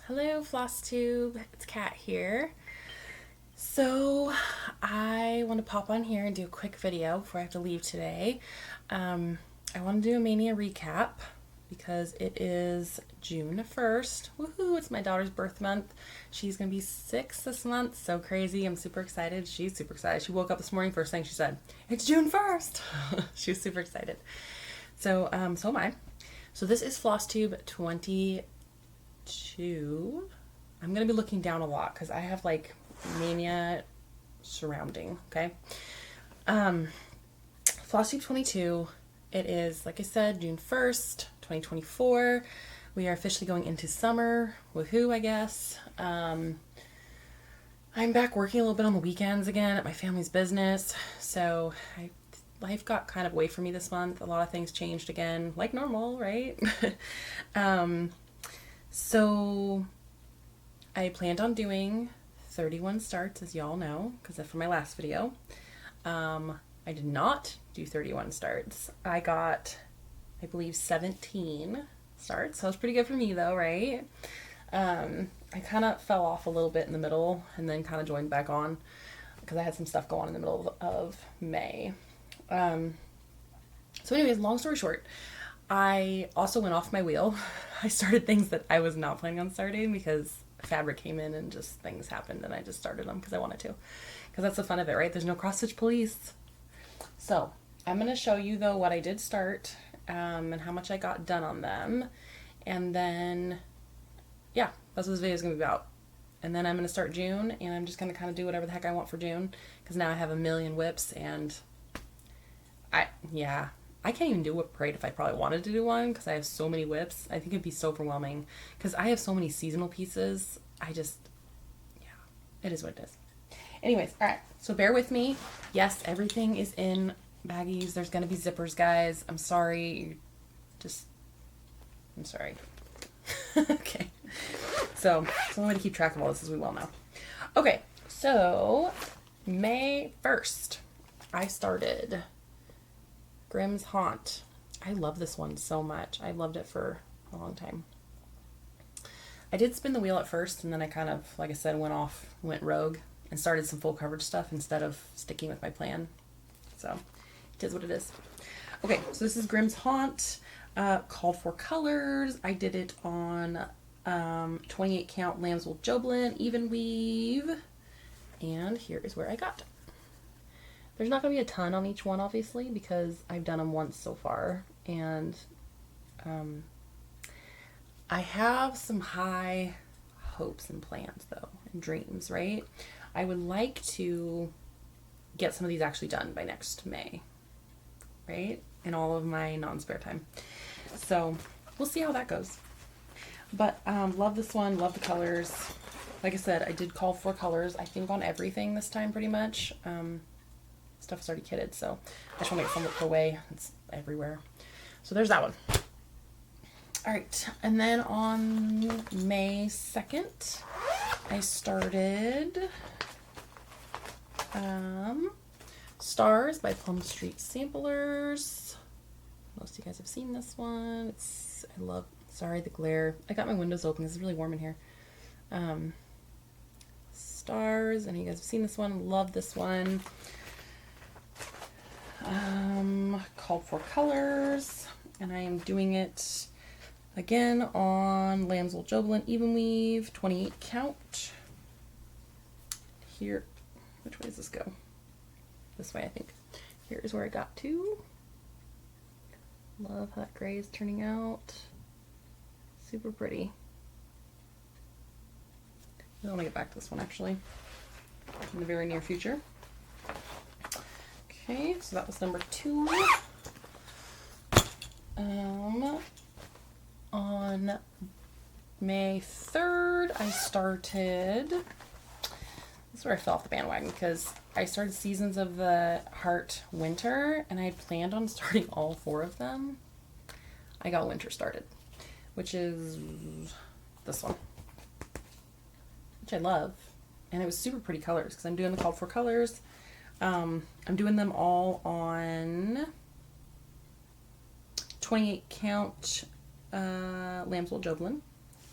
Hello, Flosstube. It's Kat here. So, I want to pop on here and do a quick video before I have to leave today. I want to do a Maynia recap because it is June 1st. Woohoo! It's my daughter's birth month. She's going to be 6 this month. So crazy. I'm super excited. She's super excited. She woke up this morning, first thing she said, "It's June 1st." She was super excited. So, so am I. So this is Flosstube 22. I'm going to be looking down a lot because I have like Maynia surrounding, okay? Flosstube 22, it is, like I said, June 1st, 2024. We are officially going into summer. Woohoo, I guess. I'm back working a little bit on the weekends again at my family's business. So life got kind of away from me this month. A lot of things changed again, like normal, right? So I planned on doing 31 starts, as y'all know, because that's from my last video. I did not do 31 starts. I got, I believe, 17 starts. So it was pretty good for me though, right? I kind of fell off a little bit in the middle and then kind of joined back on because I had some stuff go on in the middle of May. So anyways, long story short, I also went off my wheel. I started things that I was not planning on starting because fabric came in and just things happened and I just started them because I wanted to. Because that's the fun of it, right? There's no cross-stitch police. So I'm going to show you though what I did start and how much I got done on them. And then, yeah, that's what this video is going to be about. And then I'm going to start June and I'm just going to kind of do whatever the heck I want for June. Because now I have a million whips and I can't even do a whip parade if I probably wanted to do one because I have so many whips. I think it'd be so overwhelming because I have so many seasonal pieces. It is what it is. Anyways, all right, so bear with me. Yes, everything is in baggies. There's going to be zippers, guys. I'm sorry. I'm sorry. Okay. So the only way to keep track of all this is we well know. Okay, so May 1st, I started Grimm's Haunt. I love this one so much. I loved it for a long time. I did spin the wheel at first and then I kind of, like I said, went rogue and started some full coverage stuff instead of sticking with my plan. So it is what it is. Okay, so this is Grimm's Haunt, called for colors. I did it on 28 count lambswool joblin even weave, and here is where I got. There's not going to be a ton on each one, obviously, because I've done them once so far, and I have some high hopes and plans, though, and dreams, right? I would like to get some of these actually done by next May, right? In all of my non-spare time. So we'll see how that goes. But love this one, love the colors. Like I said, I did call for colors, I think, on everything this time, pretty much. Stuff is already kitted, so I just want to get some put away. It's everywhere. So there's that one. All right, and then on May 2nd, I started Stars by Plum Street Samplers. Most of you guys have seen this one. Sorry, the glare. I got my windows open. It's really warm in here. Stars, and you guys have seen this one. Love this one. Called for colors, and I am doing it again on lambswool joblin even weave 28 count. Here, which way does this go? This way, I think. Here is where I got to. Love how that gray is turning out. Super pretty. I want to get back to this one actually in the very near future. Okay, so that was number 2. On May 3rd, I started, this is where I fell off the bandwagon because I started Seasons of the Heart Winter and I had planned on starting all 4 of them. I got Winter started, which is this one, which I love. And it was super pretty colors because I'm doing the called for colors. I'm doing them all on 28 count lambswool joblin.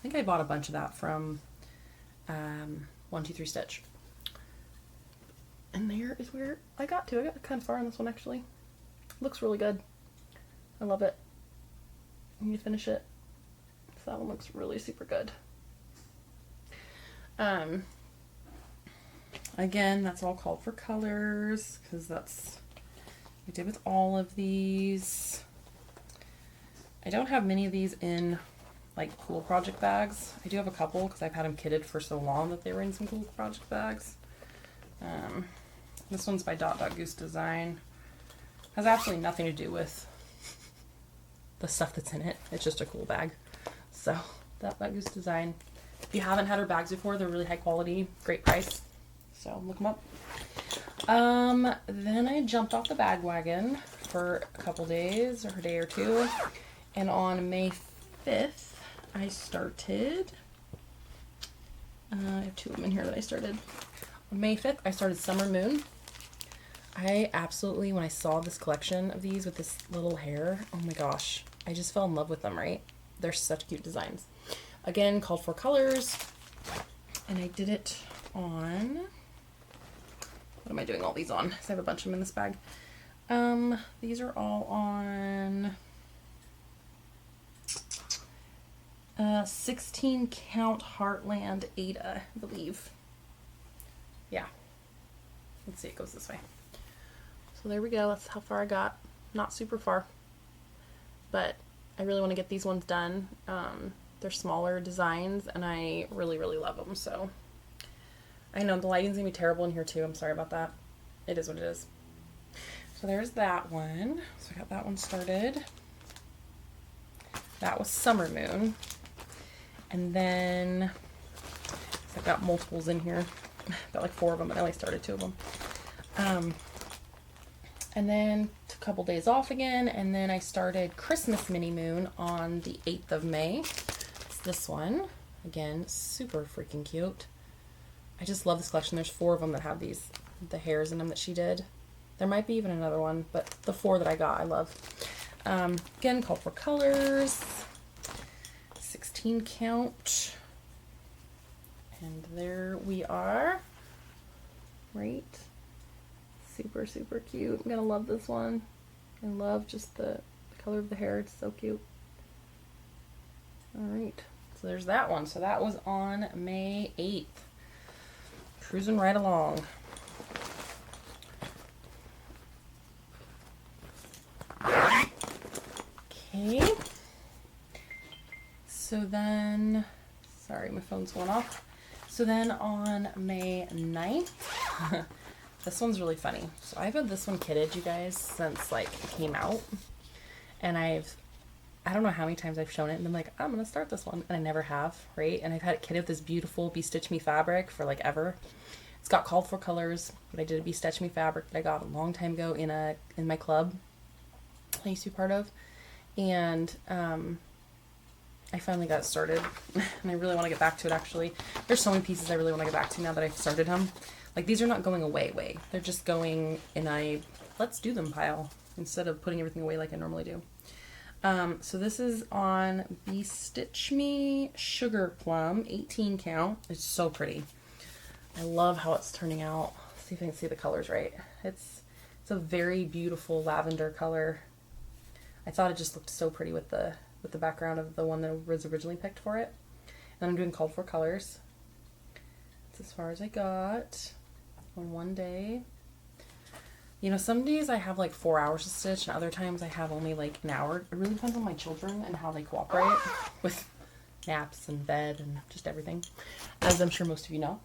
think I bought a bunch of that from 123 Stitch. And there is where I got to. I got kind of far on this one, actually. Looks really good. I love it. I need to finish it. So that one looks really super good. Again, that's all called for colors, because that's what I did with all of these. I don't have many of these in like cool project bags. I do have a couple because I've had them kitted for so long that they were in some cool project bags. This one's by Dot Dot Goose Design. Has absolutely nothing to do with the stuff that's in it. It's just a cool bag. So Dot Dot Goose Design. If you haven't had her bags before, they're really high quality, great price. So look them up. Then I jumped off the bag wagon for a couple days or a day or two. And on May 5th, I started, I have two of them in here that I started. On May 5th, I started Summer Moon. I absolutely, when I saw this collection of these with this little hair, oh my gosh, I just fell in love with them, right? They're such cute designs. Again, called for colors, and I did it on, what am I doing all these on? Because I have a bunch of them in this bag. These are all on 16 count Heartland Ada, I believe. Yeah. Let's see, it goes this way. So there we go. That's how far I got. Not super far. But I really want to get these ones done. They're smaller designs, and I really, really love them. So I know the lighting's going to be terrible in here, too. I'm sorry about that. It is what it is. So there's that one. So I got that one started. That was Summer Moon. And then I've got multiples in here. I've got like 4 of them, but I only started 2 of them. And then took a couple days off again, and then I started Christmas Mini Moon on the 8th of May. It's this one. Again, super freaking cute. I just love this collection. There's 4 of them that have these, the hairs in them that she did. There might be even another one, but the 4 that I got, I love. Again, called for colors. 16 count. And there we are. Right. Super, super cute. I'm gonna love this one. I love just the color of the hair. It's so cute. Alright. So there's that one. So that was on May 8th. Cruising right along. Okay. So then, sorry, my phone's going off. So then on May 9th, this one's really funny. So I've had this one kitted, you guys, since like it came out. And I don't know how many times I've shown it and been like, I'm going to start this one. And I never have, right? And I've had it kitted with this beautiful Be Stitch Me fabric for like ever. It's got called for colors, but I did a Be Stitch Me fabric that I got a long time ago in my club I used to be part of. And I finally got it started, and I really want to get back to it, actually. There's so many pieces I really want to get back to now that I've started them. Like, these are not going away. They're just going in a let's do them pile instead of putting everything away like I normally do. So this is on Be Stitch Me Sugar Plum, 18 count. It's so pretty. I love how it's turning out. Let's see if I can see the colors right. It's a very beautiful lavender color. I thought it just looked so pretty with the background of the one that was originally picked for it. And I'm doing called for colors. That's as far as I got on one day. You know, some days I have like 4 hours to stitch, and other times I have only like an hour. It really depends on my children and how they cooperate with naps and bed and just everything, as I'm sure most of you know.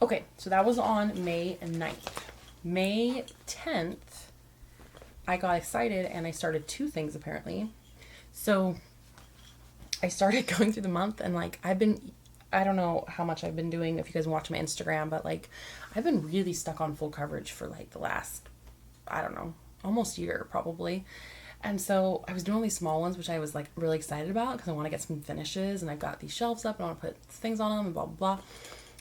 Okay, so that was on May 9th. May 10th, I got excited and I started 2 things apparently. So I started going through the month, and like I don't know how much I've been doing if you guys watch my Instagram, but like I've been really stuck on full coverage for like the last, I don't know, almost year probably. And so I was doing all these small ones, which I was like really excited about because I want to get some finishes, and I've got these shelves up and I want to put things on them and blah, blah, blah.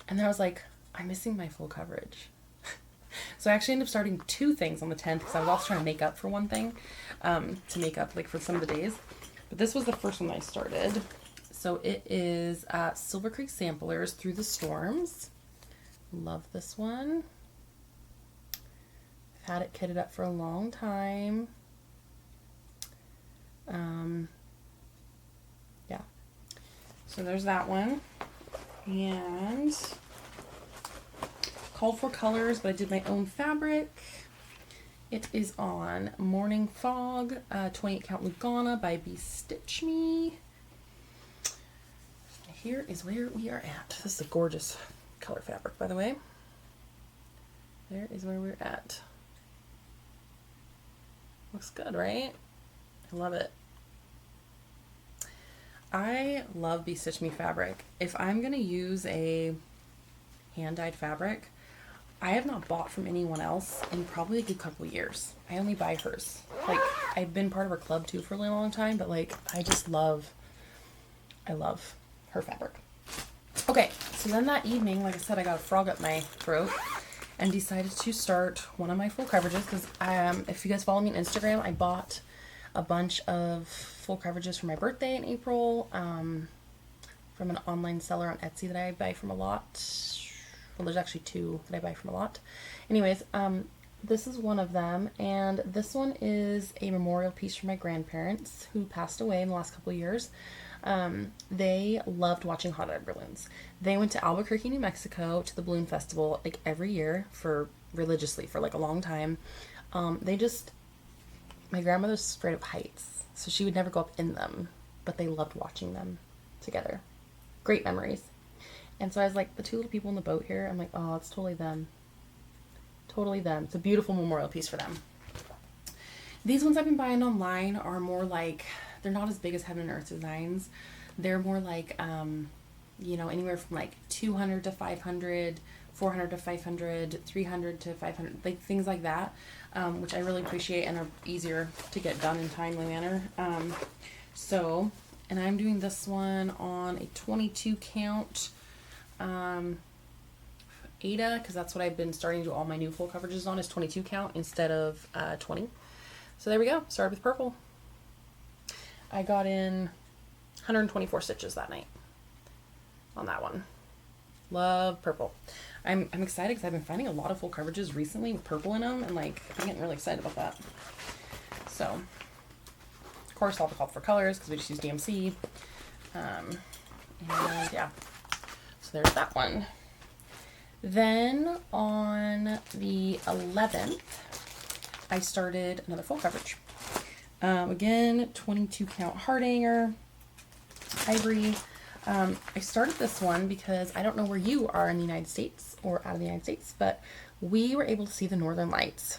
And then I was like, I'm missing my full coverage. So I actually ended up starting 2 things on the 10th because I was also trying to make up for one thing, to make up like for some of the days. But this was the first one I started. So it is Silver Creek Samplers Through the Storms. Love this one. I've had it kitted up for a long time. Yeah. So there's that one. And called for colors, but I did my own fabric. It is on Morning Fog, 28 count Lugana by Be Stitch Me. Here is where we are at. This is a gorgeous color fabric, by the way. There is where we're at. Looks good, right? I love it. I love Be Stitch Me fabric. If I'm gonna use a hand-dyed fabric, I have not bought from anyone else in probably a good couple of years. I only buy hers. Like, I've been part of her club too for a really long time, but like, I love her fabric. Okay, so then that evening, like I said, I got a frog up my throat and decided to start one of my full coverages because if you guys follow me on Instagram, I bought a bunch of full coverages for my birthday in April from an online seller on Etsy that I buy from a lot. Well, there's actually two that I buy from a lot. Anyways, this is one of them, and this one is a memorial piece for my grandparents who passed away in the last couple of years. They loved watching hot air balloons. They went to Albuquerque, New Mexico to the balloon festival like every year religiously for like a long time. My grandmother's afraid of heights, so she would never go up in them, but they loved watching them together. Great memories. And so I was like, the two little people in the boat here, I'm like, oh, it's totally them. Totally them. It's a beautiful memorial piece for them. These ones I've been buying online are more like, they're not as big as Heaven and Earth Designs. They're more like, you know, anywhere from like 200 to 500, 400 to 500, 300 to 500, like things like that, which I really appreciate and are easier to get done in a timely manner. And I'm doing this one on a 22 count Ada, because that's what I've been starting to do all my new full coverages on, is 22 count instead of 20. So there we go. Started with purple. I got in 124 stitches that night on that one. Love purple. I'm excited because I've been finding a lot of full coverages recently with purple in them, and like I'm getting really excited about that. So of course all the called for colors because we just use DMC. And yeah, so there's that one. Then on the 11th, I started another full coverage. Again, 22 count Hardanger, ivory. I started this one because I don't know where you are in the United States or out of the United States, but we were able to see the Northern Lights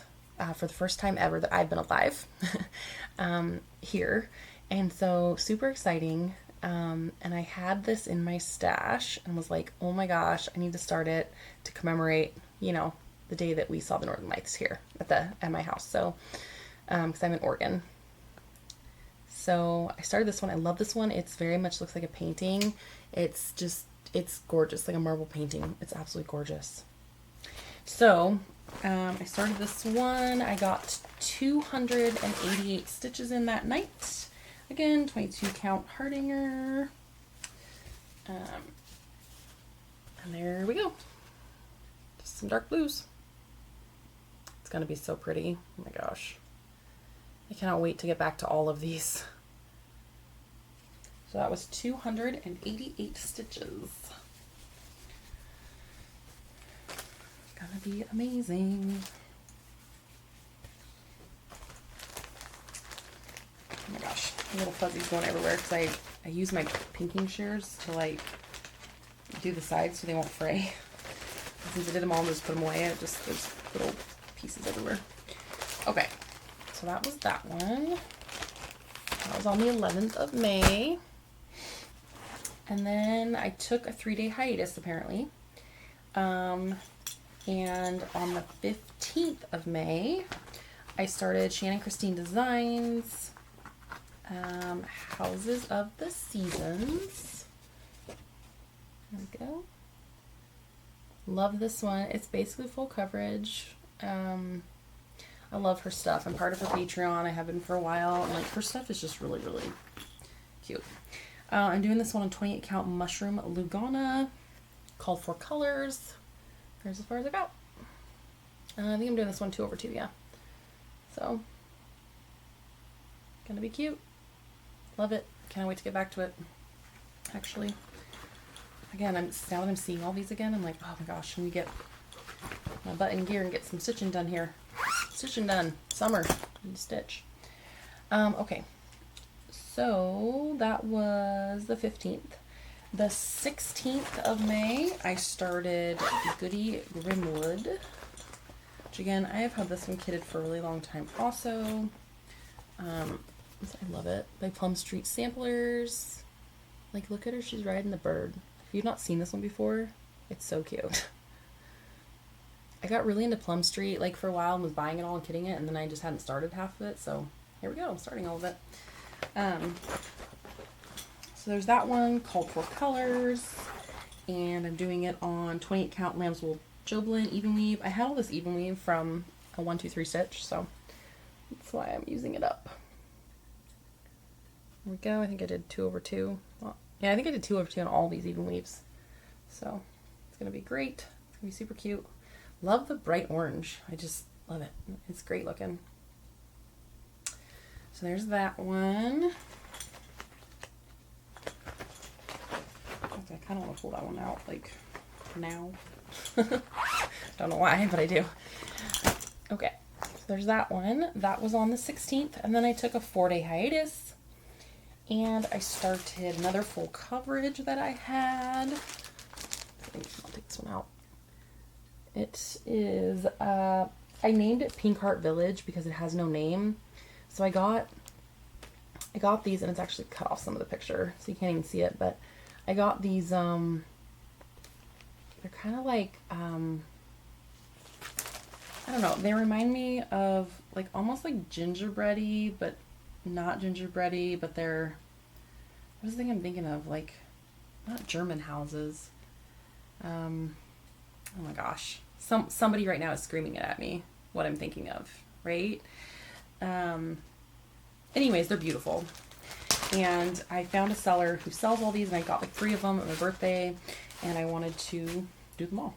for the first time ever that I've been alive here. And so super exciting. And I had this in my stash and was like, oh my gosh, I need to start it to commemorate, you know, the day that we saw the Northern Lights here at my house. So, because I'm in Oregon. So I started this one. I love this one. It's very much looks like a painting. It's gorgeous, like a marble painting. It's absolutely gorgeous. So I started this one. I got 288 stitches in that night. Again, 22 count Hardanger. And there we go. Just some dark blues. It's going to be so pretty. Oh my gosh. I cannot wait to get back to all of these. So that was 288 stitches. It's gonna be amazing. Oh my gosh, the little fuzzies going everywhere because I use my pinking shears to like do the sides so they won't fray. Since I did them all and just put them away, there's little pieces everywhere. Okay. So that was that one. That was on the 11th of May. And then I took a 3-day hiatus apparently. And on the 15th of May, I started Shannon Christine Designs, Houses of the Seasons. There we go. Love this one. It's basically full coverage. I love her stuff. I'm part of her Patreon. I have been for a while. And like her stuff is just really, really cute. I'm doing this one on 28 count mushroom Lugana, called for colors. There's as far as I got. I think I'm doing this one 2/2, yeah. So, gonna be cute. Love it. Can't wait to get back to it. Actually, again, now that I'm seeing all these again, I'm like, oh my gosh, let me get my butt in gear and get some stitching done here. Stitching done. Summer. Need to stitch. Okay. So that was the 15th. The 16th of May, I started Goody Grimwood, which again, I have had this one kitted for a really long time also. I love it. By Plum Street Samplers. Like, look at her, she's riding the bird. If you've not seen this one before, it's so cute. I got really into Plum Street, like, for a while and was buying it all and kitting it, and then I just hadn't started half of it, so here we go, I'm starting all of it. So there's that one, called for colors, and I'm doing it on 28 count lamb's wool Joblin even weave. I had all this even weave from a 1-2-3 stitch, so that's why I'm using it up. There we go. I think I did 2/2. Well, yeah, I think I did 2/2 on all these even weaves. So it's gonna be great. It's gonna be super cute. Love the bright orange. I just love it. It's great looking. So there's that one. I kind of want to pull that one out, like, now. Don't know why, but I do. Okay, so there's that one. That was on the 16th, and then I took a 4-day hiatus, and I started another full coverage that I had. I'll take this one out. It is, I named it Pink Heart Village because it has no name. So I got these, and it's actually cut off some of the picture, so you can't even see it, but I got these, they're kind of like, I don't know, they remind me of, like, almost like gingerbready, but not gingerbready, but they're, what is the thing I'm thinking of, like, not German houses, oh my gosh, somebody right now is screaming it at me, what I'm thinking of, right? Anyways, they're beautiful. And I found a seller who sells all these, and I got like 3 of them at my birthday, and I wanted to do them all.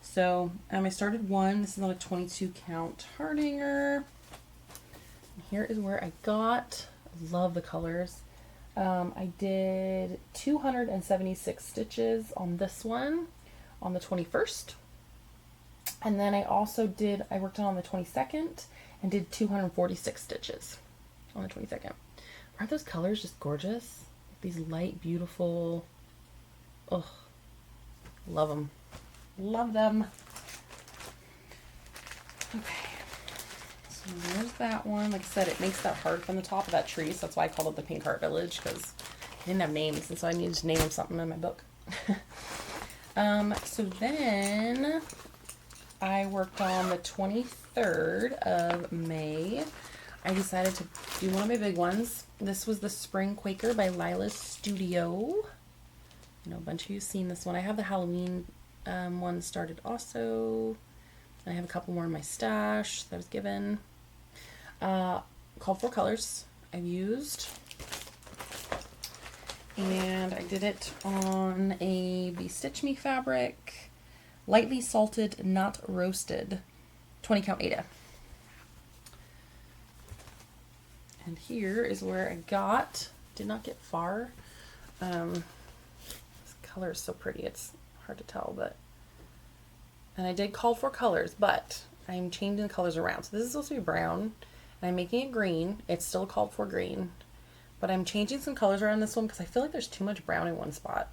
So I started one. This is on a 22 count Hardinger. And here is where I got, I love the colors. I did 276 stitches on this one on the 21st. And then I also I worked on the 22nd and did 246 stitches on the 22nd. Aren't those colors just gorgeous? These light, beautiful, oh, love them. Love them. Okay, so there's that one. Like I said, it makes that heart from the top of that tree, so that's why I called it the Pink Heart Village, because I didn't have names, and so I needed to name something in my book. So then I worked on the 23rd of May. I decided to do one of my big ones. This was the Spring Quaker by Lila's Studio. I know a bunch of you have seen this one. I have the Halloween one started also. I have a couple more in my stash that I was given. Called for colors I've used. And I did it on a Be Stitch Me fabric. Lightly salted, not roasted. 20 count Aida. And here is where I did not get far. This color is so pretty, it's hard to tell, and I did call for colors, but I'm changing the colors around. So this is supposed to be brown, and I'm making it green. It's still called for green, but I'm changing some colors around this one because I feel like there's too much brown in one spot.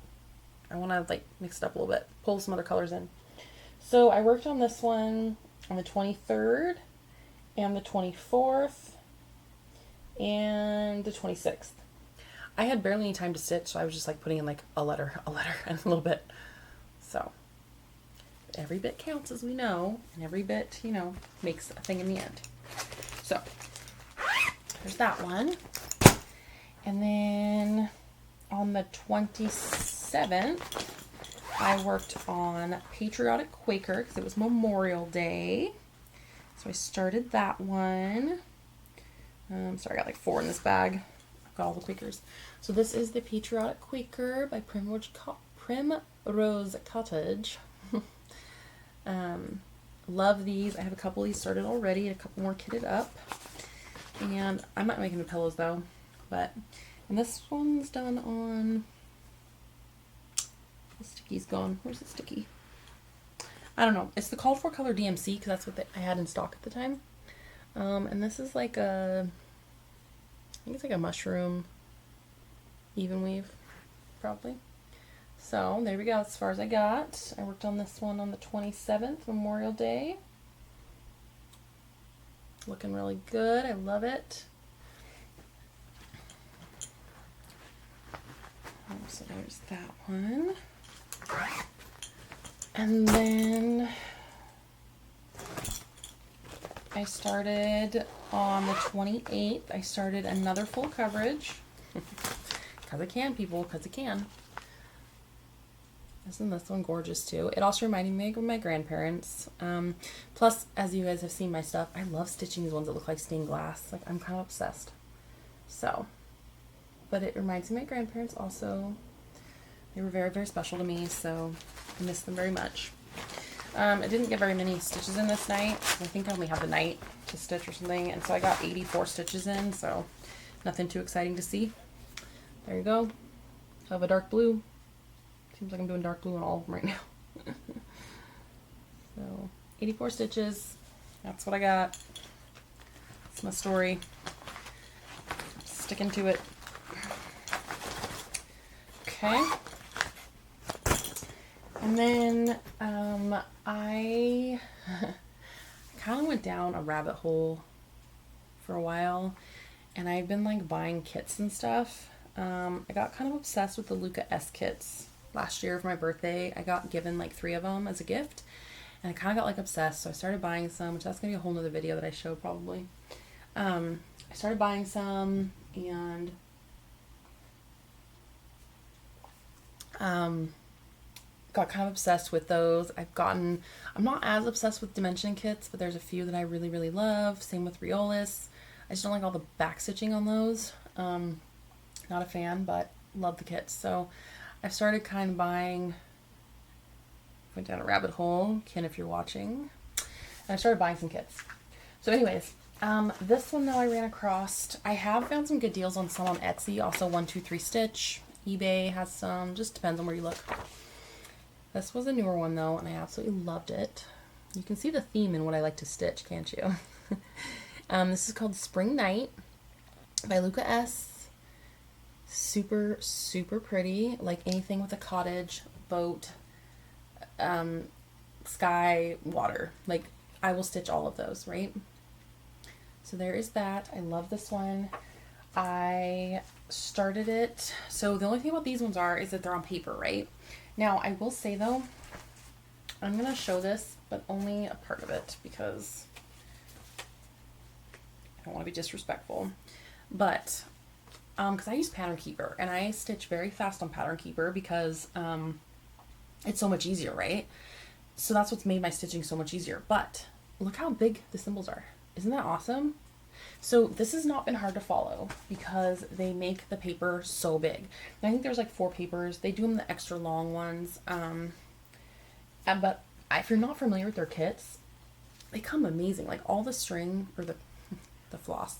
I want to like mix it up a little bit, pull some other colors in. So I worked on this one on the 23rd and the 24th. And the 26th. I had barely any time to stitch, so I was just like putting in like a letter, and a little bit. So every bit counts, as we know, and every bit, you know, makes a thing in the end. So there's that one. And then on the 27th, I worked on Patriotic Quaker because it was Memorial Day. So I started that one. Sorry, I got like 4 in this bag. got all the Quakers. So this is the Patriotic Quaker by Primrose Cottage. Love these. I have a couple of these started already, a couple more kitted up. And I'm not making the pillows though, and this one's done on, the sticky's gone. Where's the sticky? I don't know. It's the called for color DMC because that's what I had in stock at the time. And this is like I think it's like a mushroom even weave, probably. So there we go, as far as I got. I worked on this one on the 27th, Memorial Day. Looking really good. I love it. So there's that one. And then I started on the 28th. I started another full coverage. Because I can, people, because I can. Isn't this one gorgeous too? It also reminded me of my grandparents. Plus, as you guys have seen my stuff, I love stitching these ones that look like stained glass. Like, I'm kind of obsessed. So, but it reminds me of my grandparents also. They were very, very special to me, so I miss them very much. I didn't get very many stitches in this night. I think I only have the night to stitch or something, and so I got 84 stitches in, so nothing too exciting to see. There you go. I have a dark blue. Seems like I'm doing dark blue on all of them right now. So, 84 stitches. That's what I got. That's my story. Sticking to it. Okay. And then I kind of went down a rabbit hole for a while, and I've been like buying kits and stuff. I got kind of obsessed with the Luca S kits. Last year for my birthday, I got given like 3 of them as a gift, and I kind of got like obsessed, so I started buying some, which that's gonna be a whole nother video that I show probably. I started buying some, and got kind of obsessed with those. I'm not as obsessed with dimension kits, but there's a few that I really, really love. Same with Riolis. I just don't like all the back stitching on those. Not a fan, but love the kits. So I've started kind of buying, went down a rabbit hole, Ken, if you're watching, and I started buying some kits. So anyways, this one though I ran across, I have found some good deals on some on Etsy, also 123 Stitch, eBay has some, just depends on where you look. This was a newer one though, and I absolutely loved it. You can see the theme in what I like to stitch, can't you? This is called Spring Night by Luca S. Super, super pretty, like anything with a cottage, boat, sky, water. Like, I will stitch all of those, right? So there is that. I love this one. I started it. So the only thing about these ones is that they're on paper, right? Now, I will say though, I'm going to show this, but only a part of it because I don't want to be disrespectful. But because I use Pattern Keeper, and I stitch very fast on Pattern Keeper because it's so much easier, right? So that's what's made my stitching so much easier. But look how big the symbols are. Isn't that awesome? So this has not been hard to follow because they make the paper so big. And I think there's like 4 papers. They do them the extra long ones. But if you're not familiar with their kits, they come amazing. Like all the string, or the floss,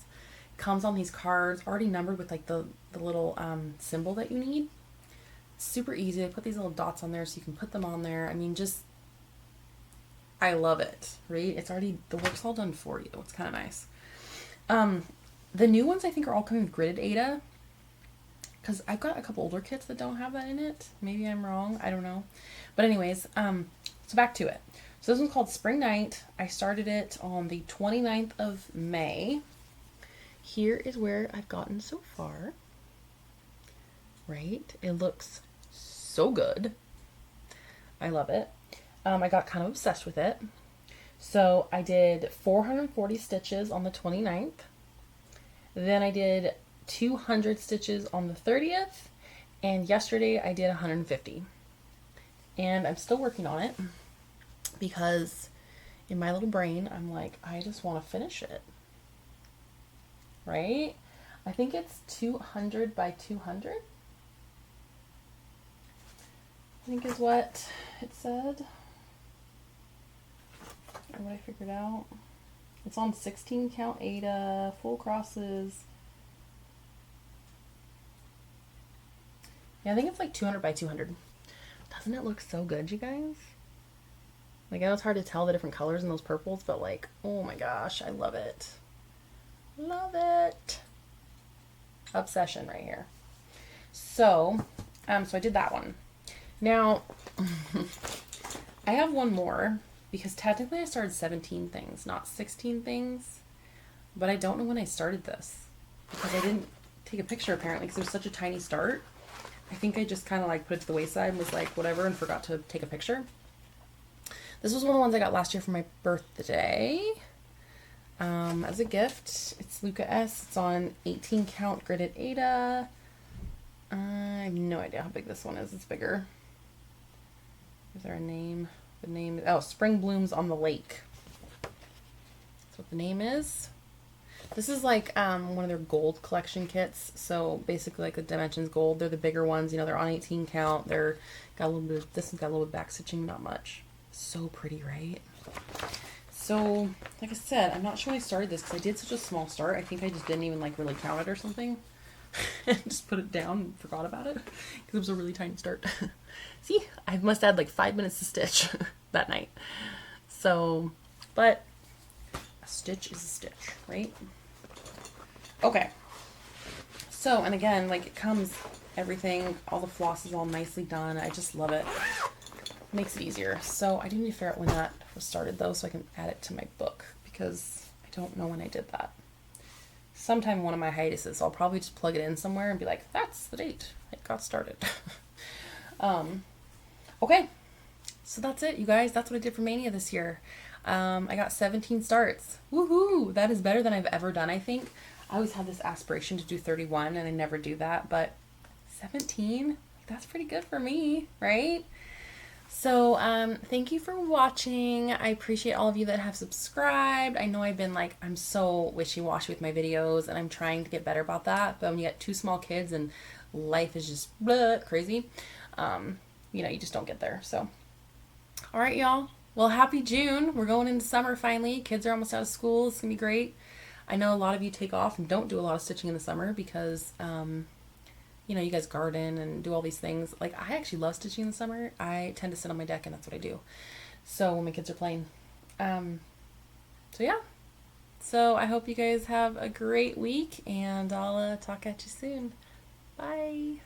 comes on these cards already numbered with like the little symbol that you need. Super easy. I put these little dots on there so you can put them on there. I mean, just, I love it, right? It's already, the work's all done for you. It's kind of nice. The new ones I think are all coming with gridded Ada, because I've got a couple older kits that don't have that in it. Maybe I'm wrong. I don't know. But anyways, so back to it. So this one's called Spring Night. I started it on the 29th of May. Here is where I've gotten so far. Right? It looks so good. I love it. I got kind of obsessed with it. So I did 440 stitches on the 29th. Then I did 200 stitches on the 30th. And yesterday I did 150. And I'm still working on it because in my little brain, I'm like, I just want to finish it. Right? I think it's 200 by 200. I think is what it said. Or what I figured out. It's on 16 count Aida, full crosses. Yeah, I think it's like 200 by 200. Doesn't it look so good, you guys? Like, I know it's hard to tell the different colors in those purples, but like, oh my gosh, I love it. Love it. Obsession right here. So I did that one. Now, I have one more because technically I started 17 things, not 16 things, but I don't know when I started this because I didn't take a picture apparently because it was such a tiny start. I think I just kind of like put it to the wayside and was like, whatever, and forgot to take a picture. This was one of the ones I got last year for my birthday as a gift. It's Luca S. It's on 18 count gridded Aida. I have no idea how big this one is. It's bigger. Is there a name? The name is, oh, Spring Blooms on the Lake. That's what the name is. This is like one of their gold collection kits. So basically like the Dimensions Gold. They're the bigger ones. You know, they're on 18 count. They're got a little bit of, this has got a little bit of back stitching, not much. So pretty, right? So, like I said, I'm not sure when I started this because I did such a small start. I think I just didn't even like really count it or something. Just put it down and forgot about it because it was a really tiny start. See, I must have had like 5 minutes to stitch that night. So, but a stitch is a stitch, right? Okay. So, and again, like it comes, everything, all the floss is all nicely done. I just love it. Makes it easier. So I do need to figure out when that was started though, so I can add it to my book because I don't know when I did that. Sometime one of my hiatuses, I'll probably just plug it in somewhere and be like, that's the date it got started. Okay, so that's it, you guys. That's what I did for Maynia this year. I got 17 starts. Woohoo! That is better than I've ever done, I think. I always had this aspiration to do 31 and I never do that, but 17, that's pretty good for me, right? So, thank you for watching. I appreciate all of you that have subscribed. I know I've been like, I'm so wishy-washy with my videos and I'm trying to get better about that. But when you got 2 small kids and life is just blah, crazy, you know, you just don't get there. So, all right, y'all. Well, happy June. We're going into summer finally. Kids are almost out of school. It's gonna be great. I know a lot of you take off and don't do a lot of stitching in the summer because, you know, you guys garden and do all these things. Like, I actually love stitching in the summer. I tend to sit on my deck and that's what I do. So when my kids are playing. So yeah. So I hope you guys have a great week and I'll talk at you soon. Bye.